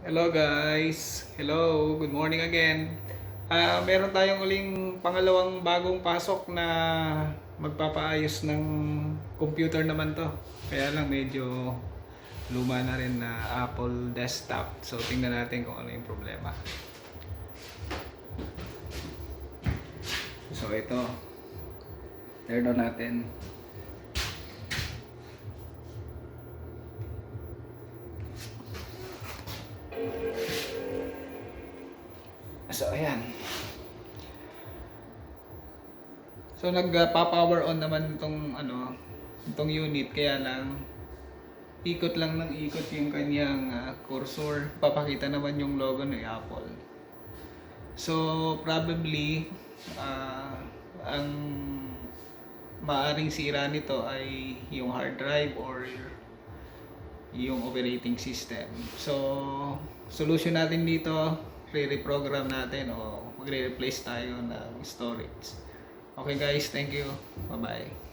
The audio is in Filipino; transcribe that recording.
Hello guys! Hello! Good morning again! Meron tayong uling pangalawang bagong pasok na magpapaayos ng computer naman to. Kaya lang medyo luma na rin na Apple desktop. So tingnan natin kung ano yung problema. So ito, turn on natin. So ayan. So nagpa-power on naman itong unit, kaya lang ikot lang ng ikot yung kanyang cursor. Papakita naman yung logo ng Apple. So probably ang maaring sira nito ay yung hard drive or yung operating system. So solution natin dito, re-reprogram natin o magre-replace tayo ng storage. Okay guys, thank you. Bye-bye.